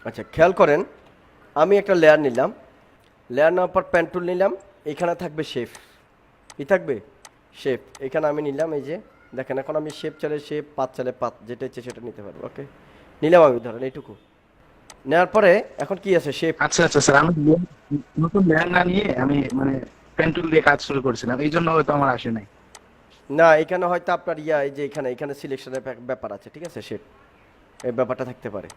আচ্ছা খেয়াল করেন, আমি একটা লেয়ার নিলাম, লেয়ার নেওয়ার পর পেন টুল নিলাম, এখানে থাকবে শেপ, কি থাকবে শেপ, এখানে আমি নিলাম, এই যে দেখেন এখন আমি শেপ চালে শেপ, পাত চালে পাত, যেটা ইচ্ছে সেটা নিতে পারবো। ওকে, নিলাম আমি, ধরেন এইটুকু নেওয়ার পরে এখন কি আছে শেপ। আচ্ছা আচ্ছা স্যার, আমি নতুন ল্যান্ড না নিয়ে আমি মানে পেন টুল দিয়ে কাজ শুরু করেছিলাম, এই জন্য হয়তো আমার আসে নাই। না এখানে হয়তো আপনার এই যে এখানে এখানে সিলেকশনের ব্যাপার আছে, ঠিক আছে, শেপ এই ব্যাপারটা থাকতে পারে,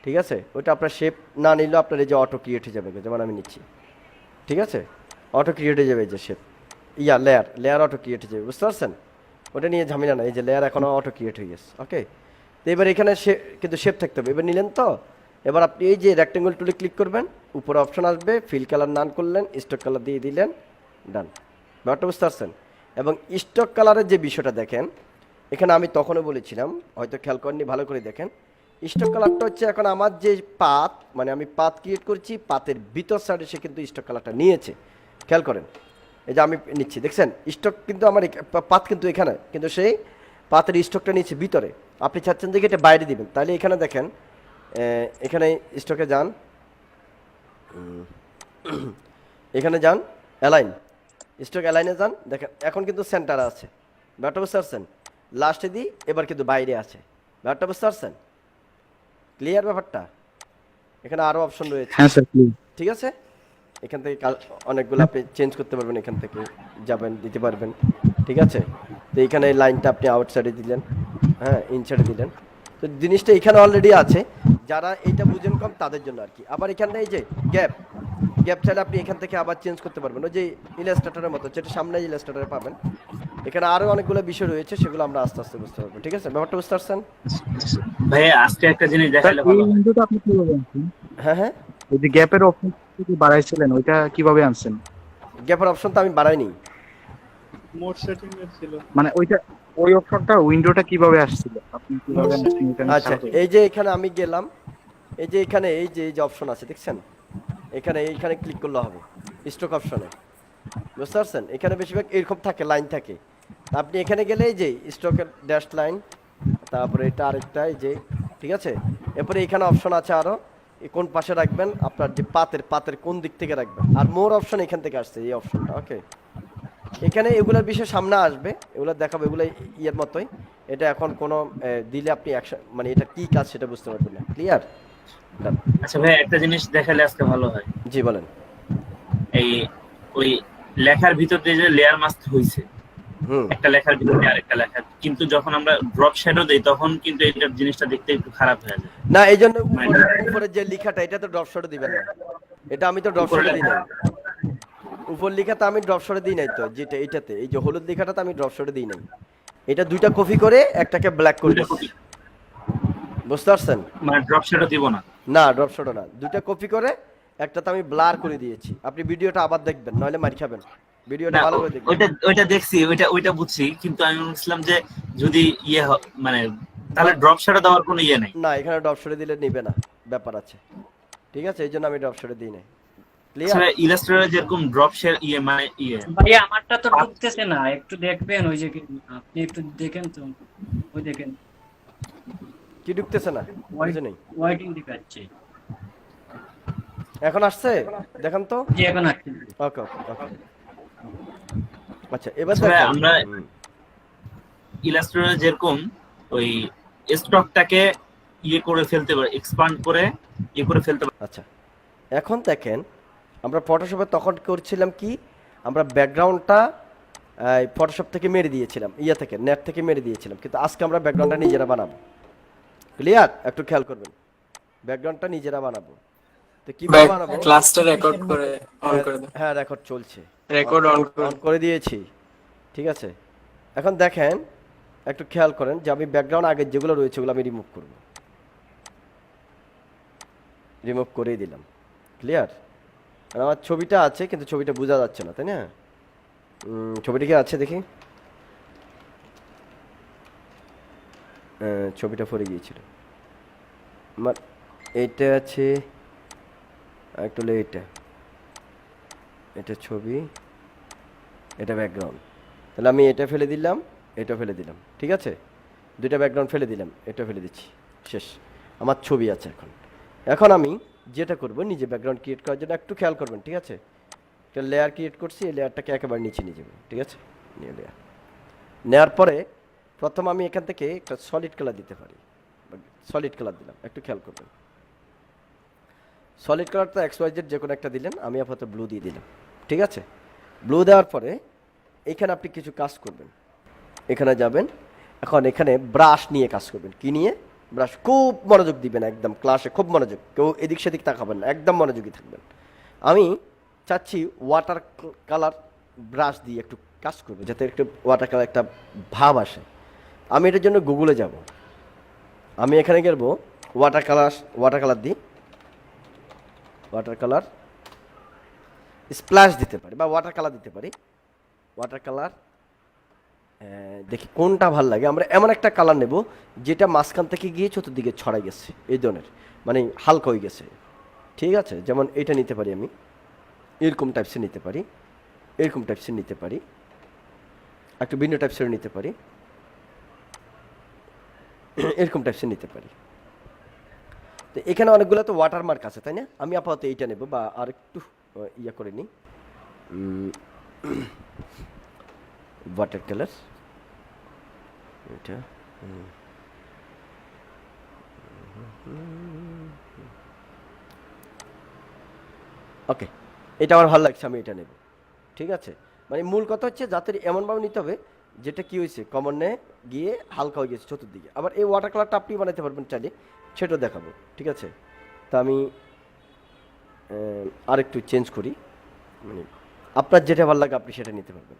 ঠিক আছে। ওইটা আপনার শেপ না নিলেও আপনার এই যে অটো ক্রিয়েট হয়ে যাবে, যেমন আমি নিচ্ছি, ঠিক আছে, অটো ক্রিয়েট হয়ে যাবে এই যে shape, layer layer auto create হয়ে যাবে, বুঝতে পারছেন। ওটা নিয়ে ঝামেলা না, এই যে লেয়ার এখনও অটো ক্রিয়েট হয়ে গেছে। ওকে, তো এবার এখানে কিন্তু শেপ থাকতে হবে। এবার নিলেন তো, এবার আপনি এই যে রেক্টেঙ্গল টুলে ক্লিক করবেন, উপরে অপশন আসবে, ফিল কালার নান করলেন, স্টক কালার দিয়ে দিলেন, ডান। ব্যাপারটা বুঝতে পারছেন। এবং স্টক কালারের যে বিষয়টা দেখেন, এখানে আমি তখনও বলেছিলাম, হয়তো খেয়াল করেননি, ভালো করে দেখেন। স্টক কালারটা হচ্ছে এখন আমার যে পাত, মানে আমি পাত ক্রিয়েট করছি, পাতের ভিতর সাইডে সে কিন্তু স্টক কালারটা নিয়েছে, খেয়াল করেন। এই যে আমি নিচ্ছি, দেখছেন স্টক কিন্তু আমার পাত কিন্তু এখানে, কিন্তু সেই পাতের স্টকটা নিচ্ছে ভিতরে। আপনি চাচ্ছেন যে এটা বাইরে দিবেন, তাহলে এখানে দেখেন, এখানে স্টকে যান, এখানে যান, অ্যালাইন, স্টক অ্যালাইনে যান, দেখেন এখন কিন্তু সেন্টারে আছে, ব্যাপারটা বুঝতে পারছেন। লাস্টে দিই, এবার কিন্তু বাইরে আছে, ব্যাপারটা বুঝতে পারছেন, ক্লিয়ার ব্যাপারটা। এখানে আরও অপশন রয়েছে, হ্যাঁ স্যার প্লিজ। ঠিক আছে। এখান থেকে অনেকগুলো আপনি চেঞ্জ করতে পারবেন, এখান থেকে যাবেন, দিতে পারবেন, ঠিক আছে। তো এইখানে এই লাইনটা আপনি আউটসাইডে দিলেন, হ্যাঁ ইনসাইডে দিলেন, তো জিনিসটা এখানে অলরেডি আছে। যারা এইটা বুঝেন কম তাদের জন্য আর কি। আবার এখানে এই যে গ্যাপ, গ্যাপ চাইলে আপনি এখান থেকে আবার চেঞ্জ করতে পারবেন, ওই যে ইলাস্ট্রেটরের মতো, যেটা সামনে ইলাস্ট্রেটরে পাবেন। এখানে আরও অনেকগুলো বিষয় রয়েছে, সেগুলো আমরা আস্তে আস্তে বুঝতে পারবো, ঠিক আছে, ব্যাপারটা বুঝতে পারছেন। ভাইয়া আজকে একটা জিনিস স্যার দেখাইলে এই ভালো হয়। উইন্ডোটা আপনি কিভাবে আনছেন? হ্যাঁ হ্যাঁ, ওই যে গ্যাপের অপশন বাড়াইছিলেন, ওইটা কিভাবে আনছেন? গ্যাপের অপশন তো আমি বাড়াইনি। মোড সেটিং এর ছিল। মানে ওইটা, ওই অপশনটা উইন্ডোটা কিভাবে আসছিল, আপনি কিভাবে আনছেন এটা আমি আচ্ছা, খেয়াল করি। এই যে এখানে আমি গেলাম, এই যে এখানে এই যে অপশন আছে দেখছেন, এখানে এইখানে ক্লিক করলে হবে স্টক অপশনে, বুঝতে পারছেন। এখানে বেশিরভাগ এরকম থাকে, লাইন থাকে। তা আপনি এখানে গেলে এই যে স্টকের ড্যাশ লাইন, তারপরে এটা আরেকটা, এই যে, ঠিক আছে। এরপরে এখানে অপশন আছে আরও, কোন পাশে রাখবেন, আপনার যে পাতের পাতের কোন দিক থেকে রাখবেন। আর মোর অপশন এখান থেকে আসছে, এই অপশনটা। ওকে, এখানে এগুলোর বিষয় সামনে আসবে, এগুলো দেখাবো, এগুলো ইয়ের মতোই। এটা এখন কোনো দিলে আপনি অ্যাকশন, মানে এটা কি কাজ সেটা বুঝতে পারবেন না, ক্লিয়ার, ডান। আচ্ছা ভাইয়া একটা জিনিস দেখালে আজকে ভালো হয়। জি বলেন। এই ওই লেখার ভিতর দিয়ে যে লেয়ার মাস্ক হইছে, হুম, একটা লেখার ভিতরে আরেকটা লেখা, কিন্তু যখন আমরা ড্রপ শ্যাডো দেই তখন কিন্তু এটার জিনিসটা দেখতে একটু খারাপ হয়ে যায়। না এই জন্য মানে উপরে যে লেখাটা, এটা তো ড্রপ শটে দিবেন না, এটা আমি তো ড্রপ উপরে শটে দিই লেখা নাই। উপর লেখাটা আমি ড্রপ শটে দিই নাই তো, যেটা এইটাতে, এই যে হলুদ লেখাটা তো আমি ড্রপ শটে দিই নাই। এটা দুইটা কপি করে একটাকে ব্ল্যাক করে দুইটা দিচ্ছি, কপি, বুঝতে পারছেন। মানে ড্রপ শ্যাডো দিব না। না ড্রপ শটে না, দুইটা কপি করে একটাতে আমি ব্লার করে দিয়েছি। আপনি ভিডিওটা আবার দেখবেন, নইলে মার খাবেন, ভিডিওটা না ভালো করে দেখবেন। ওইটা ওইটা দেখছি, ওইটা ওইটা বুঝছি, কিন্তু আমি বলছিলাম যে যদি মানে তাহলে না ড্রপ শ্যাডো দেওয়ার কোনো ইয়ে নাই। না, এখানে ড্রপ শটে দিলে নিবে না, ব্যাপার আছে, ঠিক আছে, এই জন্য আমি ড্রপ শটে দিই নাই, আচ্ছা ক্লিয়ার। ইলাস্ট্রেটরে যেরকম ড্রপ শেয়ার মানে ভাইয়া আমারটা তো ঢুকতেছে না, একটু দেখবেন ওই যে আপনি একটু দেখেন তো, ওই দেখেন কি ঢুকতেছে না, বুঝে নেই, ওয়াইটিং দেখাচ্ছে। এখন আসছে, দেখেন তো। জি এখন আসছে। ওকে ওকে ওকে, আচ্ছা এবার আচ্ছা দেখেন। আমরা ইলাস্ট্রেটরে যেরকম ওই স্টকটাকে করে ফেলতে পারি, এক্সপান্ড করে করে ফেলতে পারি। আচ্ছা এখন দেখেন, আমরা ফটোশপে তখন করছিলাম কি, আমরা ব্যাকগ্রাউন্ডটা ফটোশপ থেকে মেরে দিয়েছিলাম, ইয়া থেকে নেট থেকে মেরে দিয়েছিলাম, কিন্তু আজকে আমরা ব্যাকগ্রাউন্ডটা নিজেরা বানাবো, ক্লিয়ার, একটু খেয়াল করবেন, ব্যাকগ্রাউন্ডটা নিজেরা বানাবো। তো কিভাবে বানাবো, ক্লাসটা রেকর্ড করে অন করে দাও। হ্যাঁ রেকর্ড চলছে, রেকর্ড অন অন করে দিয়েছি, ঠিক আছে। এখন দেখেন, একটু খেয়াল করেন যে আমি ব্যাকগ্রাউন্ড আগের যেগুলো রয়েছে ওগুলো আমি রিমুভ করব, রিমুভ করেই দিলাম, ক্লিয়ার। আমার ছবিটা আছে কিন্তু ছবিটা বোঝা যাচ্ছে না, তাই না। ছবিটা কি আছে দেখি, ছবিটা পড়ে গিয়েছিল আমার, এইটা আছে, একটু এইটা, এটা ছবি, এটা ব্যাকগ্রাউন্ড, তাহলে আমি এটা ফেলে দিলাম, এটা ফেলে দিলাম, ঠিক আছে, দুইটা ব্যাকগ্রাউন্ড ফেলে দিলাম, এটা ফেলে দিচ্ছি, শেষ, আমার ছবি আছে এখন। এখন আমি যেটা করব, নিজে ব্যাকগ্রাউন্ড ক্রিয়েট করার জন্য একটু খেয়াল করবেন, ঠিক আছে? একটা লেয়ার ক্রিয়েট করছি, এই লেয়ারটাকে একেবারে নিচে নিয়ে যাবো, ঠিক আছে? নিয়ে লেয়ার নেওয়ার পরে প্রথম আমি এখান থেকে একটা সলিড কালার দিতে পারি, সলিড কালার দিলাম, একটু খেয়াল করবেন। সলিড কালারটা XYZ যে কোনো একটা দিলেন, আমি আপাতত ব্লু দিয়ে দিলাম, ঠিক আছে? ব্লু দেওয়ার পরে এখানে আপনি কিছু কাজ করবেন, এখানে যাবেন, এখন এখানে ব্রাশ নিয়ে কাজ করবেন। কি নিয়ে? ব্রাশ। খুব মনোযোগ দিবেন, একদম ক্লাসে খুব মনোযোগ, কেউ এদিক সেদিক তাকাবেন না, একদম মনোযোগী থাকবেন। আমি চাচ্ছি ওয়াটার কালার ব্রাশ দিয়ে একটু কাজ করবো, যাতে একটু ওয়াটার কালার একটা ভাব আসে। আমি এটার জন্য গুগলে যাব, আমি এখানে গেলবো ওয়াটার কালার দিই, ওয়াটার কালার স্প্ল্যাশ দিতে পারি বা ওয়াটার কালার দিতে পারি। ওয়াটার কালার দেখি কোনটা ভাল লাগে। আমরা এমন একটা কালার নেব যেটা মাঝখান থেকে গিয়ে চতুর্দিকে ছড়াই গেছে, এই ধরনের, মানে হালকা হয়ে গেছে, ঠিক আছে? যেমন এটা নিতে পারি, আমি এরকম টাইপসের নিতে পারি, এরকম টাইপসের নিতে পারি, একটু ভিন্ন টাইপসের নিতে পারি, এরকম টাইপসের নিতে পারি। তো এখানে অনেকগুলো তো ওয়াটারমার্ক আছে, তাই না? আমি আপাতত এইটা নেব, বা আর একটু ইয়ে করে নিই, ওয়াটার কালার এটা। ওকে, এটা আমার ভালো লাগছে, আমি এটা নেব, ঠিক আছে? মানে মূল কথা হচ্ছে যাতে এমনভাবে নিতে হবে যেটা কি হয়েছে, কমনে গিয়ে হালকা হয়ে গেছে চতুর্দিকে। আবার এই ওয়াটার কালারটা আপনি বানাতে পারবেন চাইলে, সেটাও দেখাবো, ঠিক আছে? তা আমি আরেকটু চেঞ্জ করি, মানে আপনার যেটা ভালো লাগে আপনি সেটা নিতে পারবেন।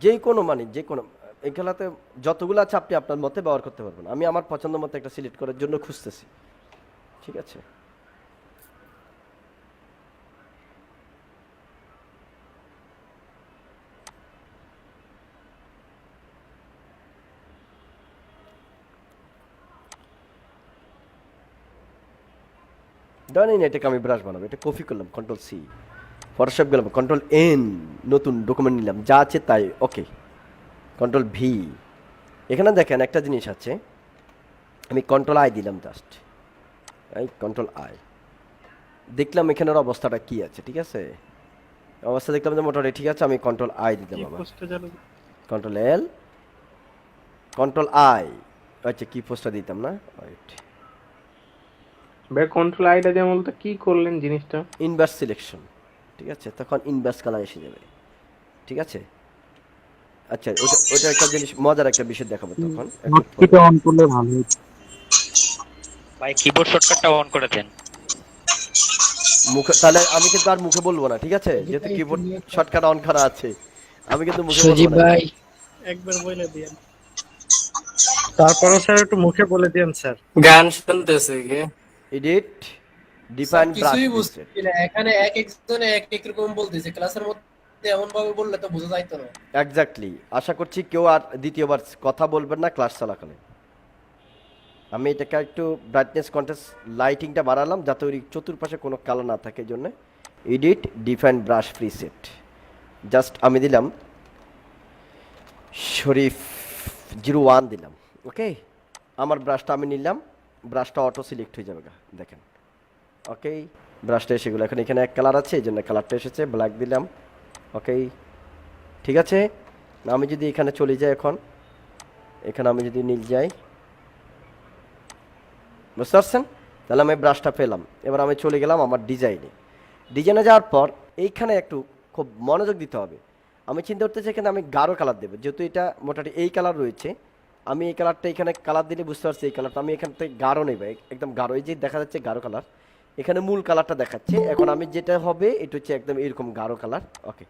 যে কোনো, মানে যে কোনো, এই খেলাতে যতগুলো আছে আপনি আপনার মতে ব্যবহার করতে পারবেন। আমি আমার পছন্দ মতো একটা সিলেক্ট করার জন্য খুঁজতেছি, ঠিক আছে? ধরেন এটাকে আমি ব্রাশ বানাবো, এটা কপি করলাম, Ctrl+C, ফটোশপ গেলাম, Ctrl+N, নতুন ডকুমেন্ট নিলাম, যা আছে তাই, ওকে, Ctrl+V। এখানে দেখেন একটা জিনিস আছে, আমি Ctrl+I দিলাম, জাস্ট এই Ctrl+I দেখলাম এখানের অবস্থাটা কি আছে, ঠিক আছে? অবস্থা দেখলাম যে মোটামুটি ঠিক আছে, আমি Ctrl+I দিলাম, কি আবার পোস্টে চালু? Ctrl+L, Ctrl+I, আচ্ছা কি পোস্টটা দিতাম না, রাইট, ভাই কন্ট্রোল আইটা দিয়ে বলতে কি করলেন জিনিসটা? ইনভার্স সিলেকশন, ঠিক আছে? তখন ইনভার্স কালার এসে যাবে, ঠিক আছে? আচ্ছা, ওটা একটা জিনিস, মজার একটা বিষয় দেখাবো তখন। এটা অন করলে ভালো হতো। ভাই কিবোর্ড শর্টকাটটা অন করে দেন। মুখে, তাহলে আমি কিন্তু আর মুখে বলবো না, ঠিক আছে? যেহেতু কিবোর্ড শর্টকাট অন করা আছে, আমি কিন্তু মুখে বলবো সুজিব না। ভাই, একবার বলে দিয়েন। তারপরও স্যার একটু মুখে বলে দিন স্যার। গান শুনতেছে কি? এডিট, ডিফাইন ব্রাশ কিছুই প্রিসেট। বুঝছি না, এখানে এক একজনে এক এক রকম বলতেছে, ক্লাসের মধ্যে এমন ভাবে বললে তো বোঝা যাইতো না। এক্স্যাক্টলি, আশা করছি কেউ আর দ্বিতীয়বার কথা বলবেন না ক্লাস চলাকালে। আমি এটাকে একটু ব্রাইটনেস, কন্ট্রাস্ট, লাইটিংটা বাড়ালাম যাতে ওই চতুর্পাশে কোনো কালো না থাকে, এই জন্য edit, define brush preset, just আমি দিলাম শরীফ 01 দিলাম, ওকে? আমার ব্রাশটা আমি নিলাম, ব্রাশটা অটো সিলেক্ট হয়ে যাবে, দেখেন, ওকে? ব্রাশটা এসে গেলো, এখন এখানে এক কালার আছে, এই জন্য কালারটা এসেছে, ব্ল্যাক দিলাম, ওকে? ঠিক আছে? আমি যদি এখানে চলে যাই, এখন এখানে আমি যদি নীল যাই, বুঝতে পারছেন? তাহলে আমি ব্রাশটা পেলাম, এবার আমি চলে গেলাম আমার ডিজাইনে যাওয়ার পর এইখানে একটু খুব মনোযোগ দিতে হবে। আমি চিন্তা করতেছি এখানে আমি গাঢ় কালার দেবো, যেহেতু এটা মোটামুটি এই কালার রয়েছে, আমি এই কালারটা এখানে কালার দিলে বুঝতে পারছি এই কালারটা, আমি এখান থেকে গাঢ় নেব, একদম গাঢ়, এই যে দেখা যাচ্ছে গাঢ় কালার, এখানে মূল কালারটা দেখাচ্ছে। এখন আমি যেটা হবে এটা হচ্ছে একদম এরকম গাঢ় কালার, ওকে?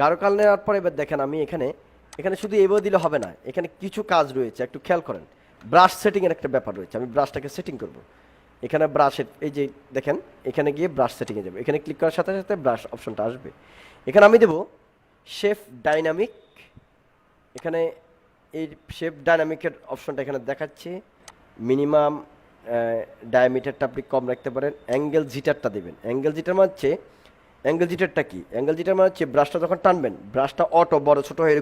গাঢ় কালার নেওয়ার পর এবার দেখেন আমি এখানে শুধু এভাবে দিলে হবে না, এখানে কিছু কাজ রয়েছে, একটু খেয়াল করেন। ব্রাশ সেটিংয়ের একটা ব্যাপার রয়েছে, আমি ব্রাশটাকে সেটিং করব। এখানে ব্রাশের এই যে দেখেন, এখানে গিয়ে ব্রাশ সেটিংয়ে যাবে, এখানে ক্লিক করার সাথে সাথে ব্রাশ অপশনটা আসবে। এখানে আমি দেব শেপ ডাইনামিক, এখানে এই শেপ ডাইনামিকের অপশনটা এখানে দেখাচ্ছে, মিনিমাম ডায়ামিটারটা আপনি কম রাখতে পারেন, অ্যাঙ্গেল জিটারটা দেবেন। অ্যাঙ্গেল জিটার মানে হচ্ছে, অ্যাঙ্গেল জিটারটা কি? অ্যাঙ্গেল জিটার মানে হচ্ছে ব্রাশটা যখন টানবেন, ব্রাশটা অটো বড় ছোটো হয়ে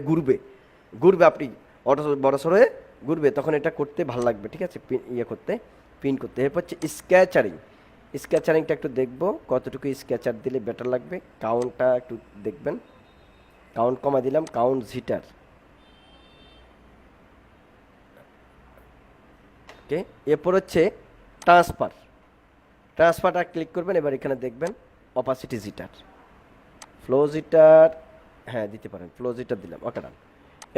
ঘুরবে আপনি অটো বড় ছোটো হয়ে ঘুরবে, তখন এটা করতে ভালো লাগবে, ঠিক আছে, পিন করতে। এরপর হচ্ছে স্কেচারিংটা একটু দেখবো কতটুকু স্কেচার দিলে বেটার লাগবে। কাউন্টটা একটু দেখবেন, কাউন্ট কমা দিলাম, কাউন্ট জিটার। ওকে, এরপর হচ্ছে ট্রান্সফারটা ক্লিক করবেন। এবার এখানে দেখবেন অপাসিটি জিটার, ফ্লো জিটার, হ্যাঁ দিতে পারেন, ফ্লো জিটার দিলাম, ওকে ডান।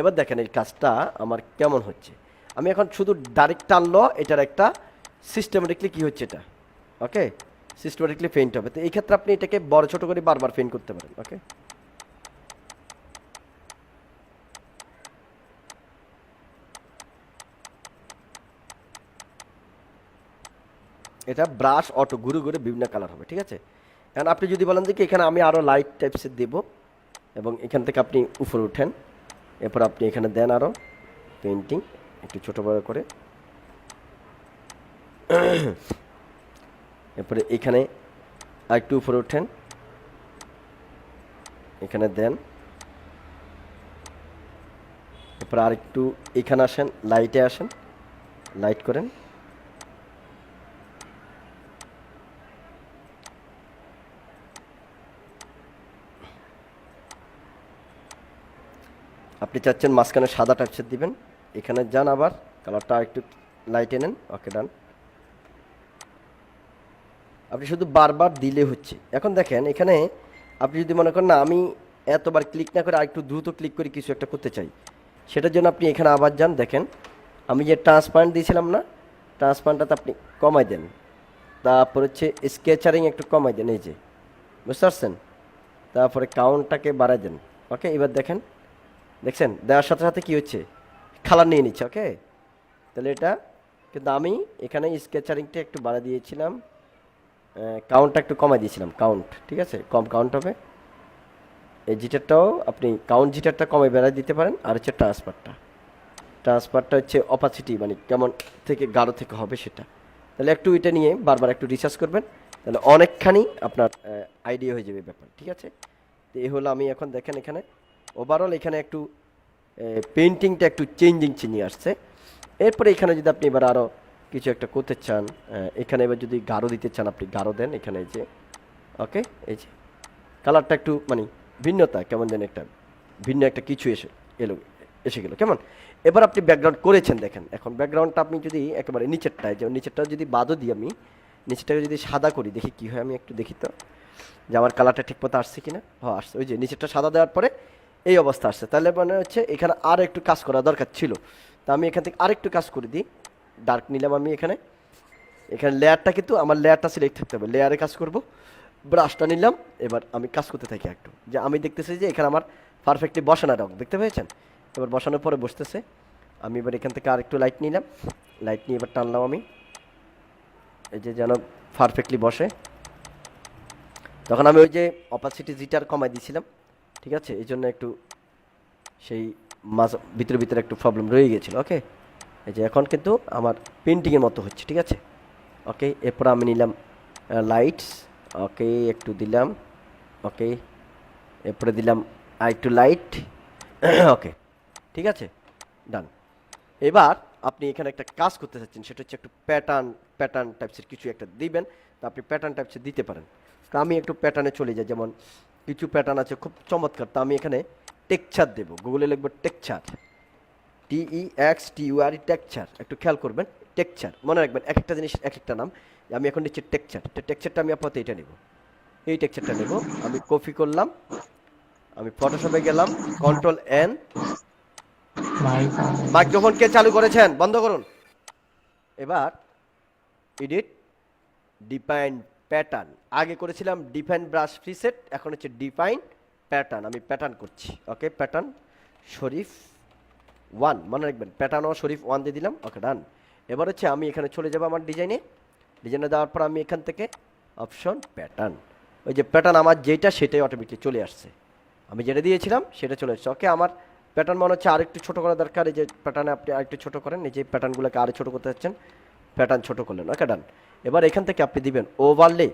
এবার দেখেন এই কাজটা আমার কেমন হচ্ছে। আমি এখন শুধু ডাইরেক্ট টানলো, এটার একটা সিস্টেমেটিকলি কি হচ্ছে এটা, ওকে, সিস্টেমেটিকলি ফেইন্ট হবে। তো এই ক্ষেত্রে আপনি এটাকে বড় ছোট করে বারবার ফেইন্ট করতে পারেন, ওকে। এটা ব্রাশ অটো ঘুরে ঘুরে বিভিন্ন কালার হবে, ঠিক আছে। এখন আপনি যদি বলেন যে কি এখানে আমি আরও লাইট টাইপসের দেব, এবং এখান থেকে আপনি উপরে উঠেন, এরপর আপনি এখানে দেন আরও পেন্টিং একটু ছোটো বড়ো করে, এরপরে এখানে আরেকটু উপরে উঠেন, এখানে দেন, এরপর আরেকটু এখানে আসেন, লাইটে আসেন, লাইট করেন, আপনি চাচ্ছেন মাঝখানে সাদা টাইপসের দিবেন, এখানে যান, আবার কালারটা একটু লাইটে নেন, ওকে ডান। আপনি শুধু বারবার দিলে হচ্ছে। এখন দেখেন এখানে আপনি যদি মনে করেন না আমি এতবার ক্লিক না করে আরেকটু দ্রুত ক্লিক করে কিছু একটা করতে চাই, সেটার জন্য আপনি এখানে আবার যান, দেখেন আমি যে ট্রান্সপারেন্ট দিয়েছিলাম না, ট্রান্সপারেন্টটা আপনি কমাই দেন, তারপর হচ্ছে স্কেচারিং একটু কমাই দেন, এই যে বুঝতে পারছেন, তারপরে কাউন্টটাকে বাড়াই দেন, ওকে। এবার দেখেন, দেখছেন দেওয়ার সাথে সাথে কী হচ্ছে, কালার নিয়ে নিচ্ছে, ওকে। তাহলে এটা কিন্তু আমি এখানে স্কেচারিংটা একটু বাড়া দিয়েছিলাম, কাউন্টটা একটু কমাই দিয়েছিলাম, কাউন্ট, ঠিক আছে, কম কাউন্ট হবে। এই জিটারটাও আপনি কাউন্ট জিটারটা কমে বেড়াই দিতে পারেন। আর হচ্ছে ট্রান্সফারটা হচ্ছে অপাসিটি, মানে কেমন থেকে গাঢ় থেকে হবে সেটা। তাহলে একটু এটা নিয়ে বারবার একটু রিসার্চ করবেন, তাহলে অনেকখানি আপনার আইডিয়া হয়ে যাবে ব্যাপার, ঠিক আছে। তো এই হলো, আমি এখন দেখেন এখানে ওভারঅল এখানে একটু পেন্টিংটা একটু চেঞ্জিং আসছে। এরপরে এখানে যদি আপনি এবার আরও কিছু একটা করতে চান, এখানে এবার যদি গাঢ় দিতে চান আপনি গাঢ় দেন, এখানে এই যে ওকে, এই যে কালারটা একটু মানে ভিন্নতা, কেমন যেন একটা ভিন্ন একটা কিছু এসে গেল কেমন। এবার আপনি ব্যাকগ্রাউন্ড করেছেন, দেখেন এখন ব্যাকগ্রাউন্ডটা আপনি যদি একেবারে নিচেরটায়, যে নিচেরটা যদি বাদও দিই, আমি নিচেরটাকে যদি সাদা করি, দেখি কি হয়, আমি একটু দেখি তো যে আমার কালারটা ঠিক মতো আসছে কিনা। হ্যাঁ আসছে, ওই যে নিচেরটা সাদা দেওয়ার পরে এই অবস্থা আসছে। তাহলে মানে হচ্ছে এখানে আর একটু কাজ করা দরকার ছিল। তা আমি এখান থেকে আরেকটু কাজ করে দিই, ডার্ক নিলাম আমি এখানে লেয়ারটা, কিন্তু আমার লেয়ারটা সিলেক্ট থাকতে হবে, লেয়ারে কাজ করব, ব্রাশটা নিলাম, এবার আমি কাজ করতে থাকি একটু, যে আমি দেখতেছি যে এখানে আমার পারফেক্টলি বসানো রং, দেখতে পেয়েছেন। এবার বসানোর পরে বসতেছে, আমি এবার এখান থেকে আরেকটু লাইট নিলাম, লাইট নিয়ে এবার টানলাম আমি, এই যে যেন পারফেক্টলি বসে। তখন আমি ওই যে অপাসিটি জিটার কমাই দিয়েছিলাম, ঠিক আছে, এই জন্য একটু সেই ভিতরে একটু প্রবলেম রয়ে গেছিলো, ওকে। এই যে এখন কিন্তু আমার পেন্টিংয়ের মতো হচ্ছে, ঠিক আছে, ওকে। এরপর আমি নিলাম লাইটস, ওকে, একটু দিলাম, ওকে, এরপরে দিলাম আর একটু লাইট, ওকে, ঠিক আছে, ডান। এবার আপনি এখানে একটা কাজ করতে চাচ্ছেন, সেটা হচ্ছে একটু প্যাটার্ন টাইপসের কিছু একটা দিবেন, তো আপনি প্যাটার্ন টাইপসের দিতে পারেন। তো আমি একটু প্যাটার্নে চলে যাই, যেমন কিছু প্যাটার্ন আছে খুব চমৎকার, তো আমি এখানে টেক্সচার দেবো, গুগলে লিখবো টেক্সচার, TEXTUR, টেক্সচার, একটু খেয়াল করবেন, টেক্সচার মনে রাখবেন, এক একটা জিনিস এক একটা নাম। আমি এখন নিচ্ছি টেক্সচারটা আমি আপাতত এটা নেব, এই টেক্সচারটা নেব, আমি কপি করলাম, আমি ফটোশপে গেলাম, Ctrl+N, মাইক্রোফোন কে চালু করেছেন বন্ধ করুন। এবার এডিট, ডিফাইন প্যাটার্ন, আগে করেছিলাম ডিফাইন ব্রাশ প্রিসেট, এখন হচ্ছে ডিফাইন প্যাটার্ন, আমি প্যাটার্ন করছি, ওকে। প্যাটার্ন শরীফ 1, মনে রাখবেন প্যাটার্ন ও শরীফ 1 দিয়ে দিলাম, ওকে ডান। এবার হচ্ছে আমি এখানে চলে যাব আমার ডিজাইনে দেওয়ার পর আমি এখান থেকে অপশন প্যাটার্ন, ওই যে প্যাটার্ন আমার যেটা সেটাই অটোমেটিক চলে আসছে, আমি যেটা দিয়েছিলাম সেটা চলে আসছে, ওকে। আমার প্যাটার্ন মনে হচ্ছে আরেকটু ছোটো করা দরকার, এই যে প্যাটার্নে আপনি আরেকটু ছোটো করেন, এই যে প্যাটার্নগুলোকে আরও ছোটো করতে যাচ্ছেন, প্যাটার্ন ছোট করলেন, ওকে ডান। এবার এখান থেকে আপনি দিবেন ওভারলে,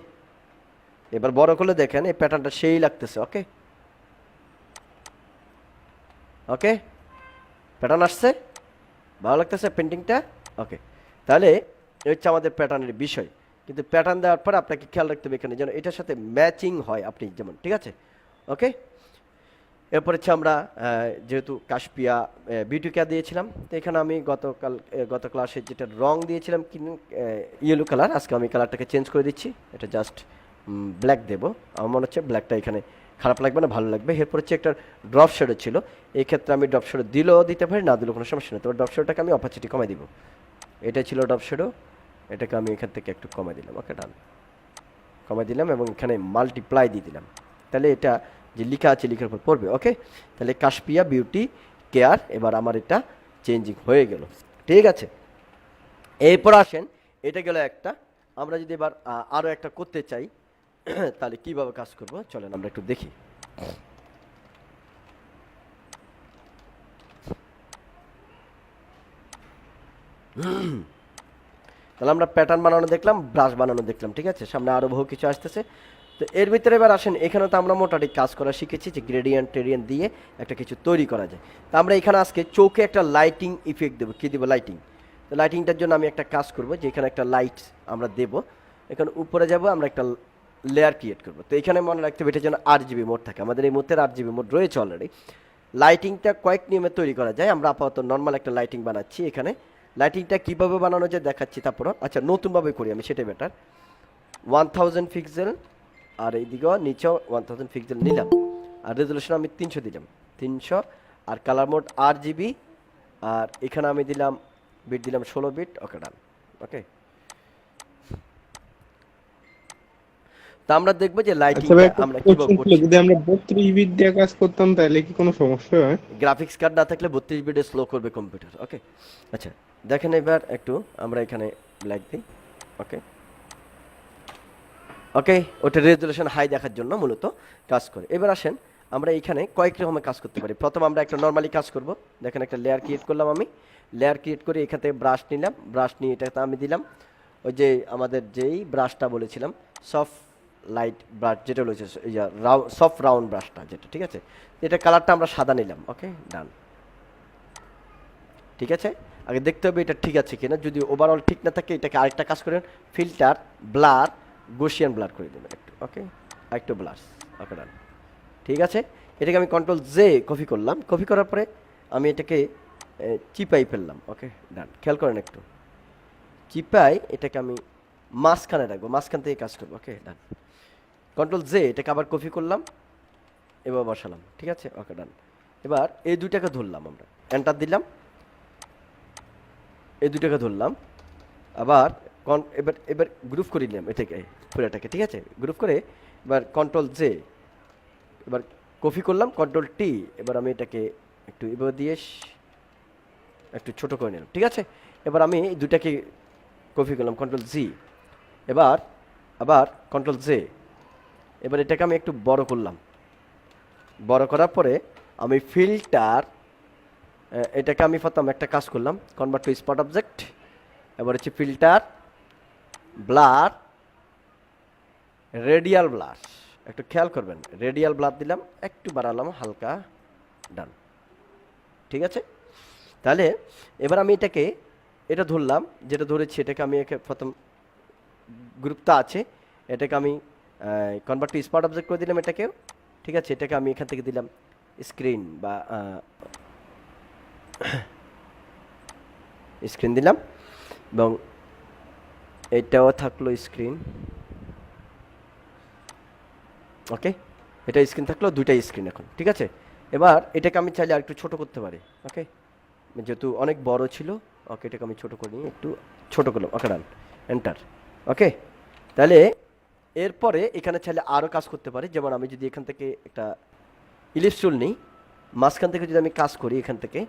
এবার বড় করলে দেখেন এই প্যাটার্নটা সেই লাগতেছে। ওকে ওকে, প্যাটার্ন আসছে, ভালো লাগতেছে পেন্টিংটা। ওকে, তাহলে এই হচ্ছে আমাদের প্যাটার্নের বিষয়। কিন্তু প্যাটার্ন দেওয়ার পর আপনাকে খেয়াল রাখতে হবে এখানে যেন এটার সাথে ম্যাচিং হয় আপনি যেমন, ঠিক আছে। ওকে, এরপর হচ্ছে আমরা যেহেতু কাশপিয়া বিউটিকা দিয়েছিলাম, তো এখানে আমি গত ক্লাসে যেটা রং দিয়েছিলাম ইয়েলো কালার, আজকে আমি কালারটাকে চেঞ্জ করে দিচ্ছি, এটা জাস্ট ব্ল্যাক দেবো। আমার মনে হচ্ছে ব্ল্যাকটা এখানে খারাপ লাগবে না, ভালো লাগবে। এরপর হচ্ছে একটা ড্রপ শেডো ছিল, এই ক্ষেত্রে আমি ড্রপ শেডো দিলেও দিতে পারি, না দিলেও কোনো সমস্যা নেই। তবে ড্রপ শেডোটাকে আমি অপারচুনিটি কমাই দিব, এটা ছিল ড্রপ শেডো, এটাকে আমি এখান থেকে একটু কমাই দিলাম। ওকে ডান, কমাই দিলাম এবং এখানে মাল্টিপ্লাই দিয়ে দিলাম, তাহলে এটা যে লেখা আছে লেখার উপর পড়বে। ওকে, তাহলে কাশপিয়া বিউটি কেয়ার, এবার আমার এটা চেঞ্জিং হয়ে গেল, ঠিক আছে। এরপর আসেন, এটা গেল একটা। আমরা যদি এবার আরও একটা করতে চাই তাহলে কিভাবে কাজ করব চলেন আমরা একটু দেখি। তাহলে আমরা প্যাটার্ন বানানো দেখলাম, ব্রাশ বানানো দেখলাম, ঠিক আছে। সামনে আরও বহু কিছু আসতেছে। তো এর ভিতরে এবার আসেন, এখানে তো আমরা মোটামুটি কাজ করা শিখেছি যে গ্রেডিয়েন্ট টেরিয়েন্ট দিয়ে একটা কিছু তৈরি করা যায়। তো আমরা এখানে আজকে চোখে একটা লাইটিং ইফেক্ট দেবো। কী দেবো? লাইটিং। তো লাইটিংটার জন্য আমি একটা কাজ করব যে এখানে একটা লাইট আমরা দেব, এখানে উপরে যাব, আমরা একটা লেয়ার ক্রিয়েট করব। তো এখানে মনে রাখতে হবে এটার জন্য 8GB মোড থাকে, আমাদের এই মুহূর্তে 8GB মোড রয়েছে অলরেডি। লাইটিংটা কয়েক নিয়মে তৈরি করা যায়, আমরা আপাতত নর্মাল একটা লাইটিং বানাচ্ছি। এখানে লাইটিংটা কীভাবে বানানো যায় দেখাচ্ছি, তারপরও আচ্ছা নতুনভাবে করি আমি, সেটাই বেটার। 1000 পিক্সেল, আর এইদিকেও নিচেও 1000 পিক্সেল নিলাম, আর রেজলিউশন আমি 300 দিলাম, 300। আর কালার মোড 8GB, আর এখানে আমি দিলাম বিট, দিলাম 16 বিট। ওকে ডান। ওকে, তা আমরা দেখবো যে লাইটিং আমরা কিভাবে করছি। যদি আমরা 32 বিট দিয়ে কাজ করতাম তাহলে কি কোনো সমস্যা হয়? গ্রাফিক্স কার্ড না থাকলে 32 বিটে স্লো করবে কম্পিউটার। ওকে, আচ্ছা দেখেন এবার একটু আমরা এখানে ব্ল্যাক দিই। ওকে ওকে, ওটা রেজলিউশন হাই দেখার জন্য মূলত কাজ করে। এবার আসেন, আমরা এখানে কয়েক রকমের কাজ করতে পারি। প্রথম আমরা একটা নর্মালি কাজ করব। দেখেন একটা লেয়ার ক্রিয়েট করলাম, আমি লেয়ার ক্রিয়েট করে এখান থেকে ব্রাশ নিলাম, ব্রাশ নিয়ে এটাতে আমি দিলাম ওই যে আমাদের যেই ব্রাশটা বলেছিলাম সফট লাইট ব্রাশ, যেটা বলেছে সফট রাউন্ড ব্রাশটা যেটা, ঠিক আছে। এটা কালারটা আমরা সাদা নিলাম। ওকে ডান, ঠিক আছে। আগে দেখতে হবে এটা ঠিক আছে কিনা, যদি ওভারঅল ঠিক না থাকে এটাকে আরেকটা কাজ করেন, ফিল্টার ব্লার, গোশিয়ান ব্লার করে দেবেন একটু। ওকে, আরেকটু ব্লার। ওকে ডান, ঠিক আছে। এটাকে আমি কন্ট্রোল জে কপি করলাম, কপি করার পরে আমি এটাকে চিপাই ফেললাম। ওকে ডান, খেয়াল করেন একটু, চিপাই এটাকে আমি মাঝখানে রাখবো, মাঝখান থেকে কাজ করবো। ওকে ডান, কন্ট্রোল জে, এটাকে আবার কপি করলাম, এবার বসালাম, ঠিক আছে। ওকে ডান, এবার এই দুইটাকে ধরলাম, আমরা এন্টার দিলাম, এই দুইটাকে ধরলাম, আবার এবার এবার গ্রুপ করে নিলাম এটাকে পুরোটাকে, ঠিক আছে। গ্রুপ করে এবার কন্ট্রোল জে, এবার কপি করলাম, কন্ট্রোল টি, এবার আমি এটাকে একটু এবার দিয়ে একটু ছোট করে নিলাম, ঠিক আছে। এবার আমি এই দুটাকে কপি করলাম, কন্ট্রোল জি, এবার আবার কন্ট্রোল জে, এবার এটাকে আমি একটু বড় করলাম, বড় করার পরে আমি ফিল্টার, এটাকে আমি প্রথম একটা কাজ করলাম, কনভার্ট টু স্পট অবজেক্ট, এবার হচ্ছে ফিল্টার ব্লার, রেডিয়াল ব্লার, একটু খেয়াল করবেন, রেডিয়াল ব্লার দিলাম, একটু বাড়ালাম হালকা, ডান, ঠিক আছে। তাহলে এবার আমি এটাকে এটা ধরলাম, যেটা ধরেছি এটাকে আমি প্রথম গ্রুপটা আছে এটাকে আমি কনভার্ট টু স্পট অবজেক্ট করে দিলাম এটাকেও, ঠিক আছে। এটাকে আমি এখান থেকে দিলাম স্ক্রিন বা স্ক্রিন দিলাম, এবং এটাও থাকলো স্ক্রিন। ওকে, এটা স্ক্রিন থাকলো, দুইটাই স্ক্রিন এখন, ঠিক আছে। এবার এটাকে আমি চাইলে আরেকটু ছোট করতে পারি। ওকে, যেহেতু অনেক বড় ছিল, ওকে এটাকে আমি ছোট করি, একটু ছোট করলাম। ওকে ডান, এন্টার। ওকে, তাহলে এরপরে এখানে চাইলে আরও কাজ করতে পারি, যেমন আমি যদি এখান থেকে একটা ইলিপস টুল নিই, মাঝখান থেকে যদি আমি কাজ করি, এখান থেকে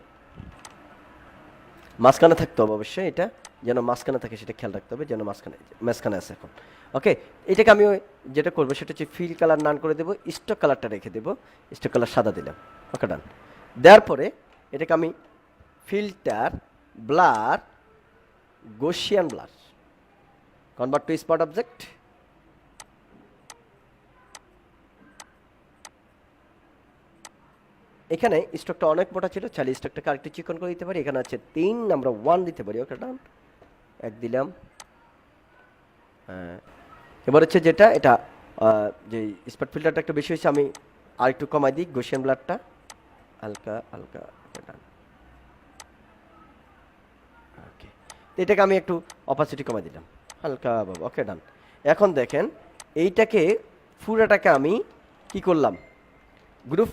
মাঝখানে থাকতে হবে অবশ্যই, এটা যেন মাঝখানে থাকে সেটা খেয়াল রাখতে হবে, যেন মাঝখানে আছে এখন। ওকে, এটাকে আমি যেটা করবো সেটা হচ্ছে ফিল কালার নান করে দেবো, স্টক কালারটা রেখে দেবো, স্টক কালার সাদা দিলাম। ওকে ডান, দেওয়ার পরে এটাকে আমি filter blur গৌসিয়ান blur, convert to spot object. এখানে স্টকটা অনেক মোটা ছিল, চাইলে স্টকটাকে আরেকটু চিকন করে দিতে পারি। এখানে আছে 3, আমরা 1 দিতে পারি। ওকে ডান, 1 দিলাম। হ্যাঁ, এবার হচ্ছে যেটা এটা যে স্পট ফিল্টারটা একটু বেশি হয়েছে, আমি আর একটু কমাই দিই গৌসিয়ান ব্লারটা, হালকা হালকা। ওকে ডান, ওকে। এটাকে আমি একটু অপাসিটি কমাই দিলাম হালকা বাবা। ওকে ডান। এখন দেখেন এইটাকে পুরোটাকে আমি কি করলাম, গ্রুপ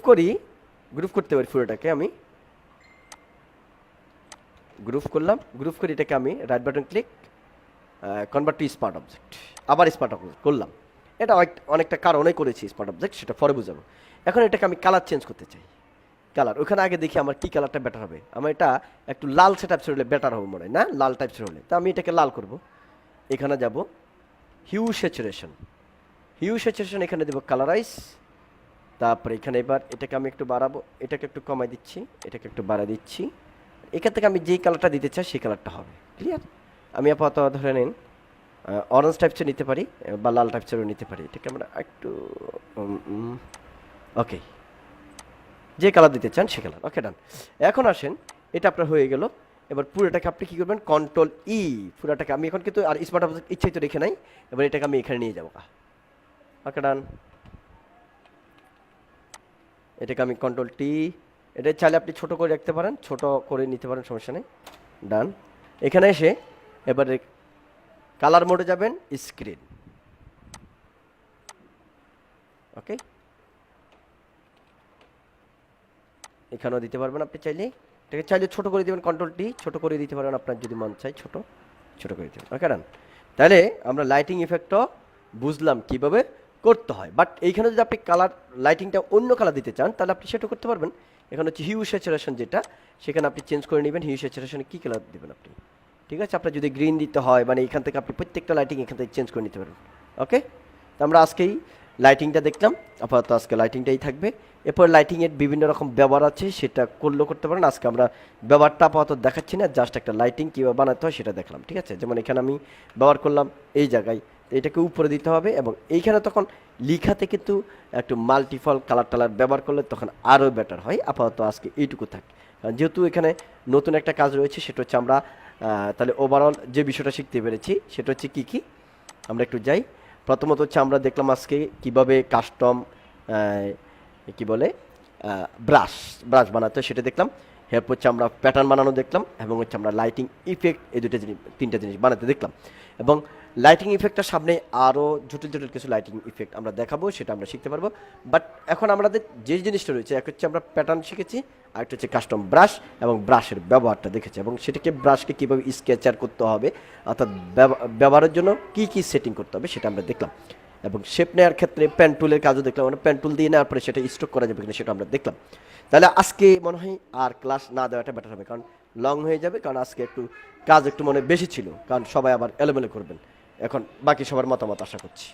করতে পারি। পুরোটাকে আমি গ্রুপ করলাম, গ্রুপ করে এটাকে আমি right button click, convert to smart object, আবার স্মার্ট অবজেক্ট করলাম। এটা অনেকটা কারণে করেছি স্মার্ট অবজেক্ট, সেটা পরে বুঝাবো। এখন এটাকে আমি কালার চেঞ্জ করতে চাই। কালার ওখানে আগে দেখি আমার কি কালারটা বেটার হবে। আমার এটা একটু লাল টাইপসের হলে বেটার হবে মনে হয়, না লাল টাইপসের হলে। তো আমি এটাকে লাল করব। এখানে যাব হিউ স্যাচুরেশন, এখানে দেবো কালারাইজ। তারপরে এখানে এবার এটাকে আমি একটু বাড়াবো, এটাকে একটু কমাই দিচ্ছি, এটাকে একটু বাড়া দিচ্ছি। এখান থেকে আমি যেই কালারটা দিতে চাই সেই কালারটা হবে। ক্লিয়ার? আমি আপাতত ধরে নিন অরেঞ্জ টাইপসের নিতে পারি বা লাল টাইপসেরও নিতে পারি। এটাকে আমরা একটু ওকে, যে কালার দিতে চান সে কালার। ওকে ডান। এখন আসেন, এটা আপনার হয়ে গেল। এবার পুরোটাকে আপনি কী করবেন, কন্ট্রোল ই, পুরোটাকে আমি এখন কিন্তু আর স্মার্ট অবজেক্ট ইচ্ছাই তো রেখে নাই। এবার এটাকে আমি এখানে নিয়ে যাবো। ওকে ডান। এটাকে আমি কন্ট্রোল টি, এটা চাইলে আপনি ছোট করে রাখতে পারেন, ছোট করে নিতে পারেন, সমস্যা নেই। ডান। এখানে এসে এবারে কালার মোডে যাবেন, স্ক্রিন। ওকে, এখানেও দিতে পারবেন আপনি চাইলে। এটাকে চাইলে ছোট করে দেবেন, কন্ট্রোল টি, ছোট করে দিতে পারবেন আপনার যদি মন চাই, ছোট করে দেবেন। ওকে ডান। তাহলে আমরা লাইটিং ইফেক্টও বুঝলাম কিভাবে করতে হয়। বাট এইখানে যদি আপনি কালার লাইটিংটা অন্য কালার দিতে চান তাহলে আপনি সেটা করতে পারবেন। এখানে হচ্ছে হিউ স্যাচুরেশন, যেটা সেখানে আপনি চেঞ্জ করে নেবেন। হিউ স্যাচুরেশনে কী কালার দেবেন আপনি, ঠিক আছে? আপনার যদি গ্রিন দিতে হয়, মানে এখান থেকে আপনি প্রত্যেকটা লাইটিং এখান থেকে চেঞ্জ করে নিতে পারবেন। ওকে, তো আমরা আজকেই লাইটিংটা দেখলাম, আপাতত আজকে লাইটিংটাই থাকবে। এরপর লাইটিংয়ের বিভিন্ন রকম ব্যবহার আছে, সেটা করলেও করতে পারেন। আজকে আমরা ব্যবহারটা আপাতত দেখাচ্ছি না, জাস্ট একটা লাইটিং কীভাবে বানাতে হয় সেটা দেখলাম, ঠিক আছে? যেমন এখানে আমি ব্যবহার করলাম এই জায়গায়, এটাকে উপরে দিতে হবে এবং এইখানে তখন লিখাতে কিন্তু একটু মাল্টিফল কালার ব্যবহার করলে তখন আরও বেটার হয়। আপাতত আজকে এইটুকু থাক, যেহেতু এখানে নতুন একটা কাজ রয়েছে, সেটা হচ্ছে আমরা তাহলে ওভারঅল যে বিষয়টা শিখতে পেরেছি সেটা হচ্ছে কী আমরা একটু যাই। প্রথমত হচ্ছে আমরা দেখলাম আজকে কিভাবে কাস্টম কি বলে ব্রাশ বানাতে হয় সেটা দেখলাম। এরপর হচ্ছে আমরা প্যাটার্ন বানানো দেখলাম এবং হচ্ছে আমরা লাইটিং ইফেক্ট, এই তিনটা জিনিস বানাতে দেখলাম। এবং লাইটিং ইফেক্টটার সামনে আরও জটিল কিছু লাইটিং ইফেক্ট আমরা দেখাবো, সেটা আমরা শিখতে পারবো। বাট এখন আমাদের যে জিনিসটা রয়েছে, এক হচ্ছে আমরা প্যাটার্ন শিখেছি, আরেকটা হচ্ছে কাস্টম ব্রাশ এবং ব্রাশের ব্যবহারটা দেখেছি এবং সেটাকে ব্রাশকে কীভাবে স্কেচার করতে হবে, অর্থাৎ ব্যবহারের জন্য কী সেটিং করতে হবে সেটা আমরা দেখলাম। এবং শেপ নেওয়ার ক্ষেত্রে পেন টুলের কাজও দেখলাম, মানে পেন টুল দিয়ে নেওয়ার পরে সেটা স্ট্রোক করা যাবে কিনা সেটা আমরা দেখলাম। তাহলে আজকে মনে হয় আর ক্লাস না দেওয়াটা বেটার হবে, কারণ লং হয়ে যাবে, কারণ আজকে কাজ একটু মনে বেশি ছিল, কারণ সবাই আবার এলোমেলো করবেন। এখন বাকি সবার মতামত আশা করছি।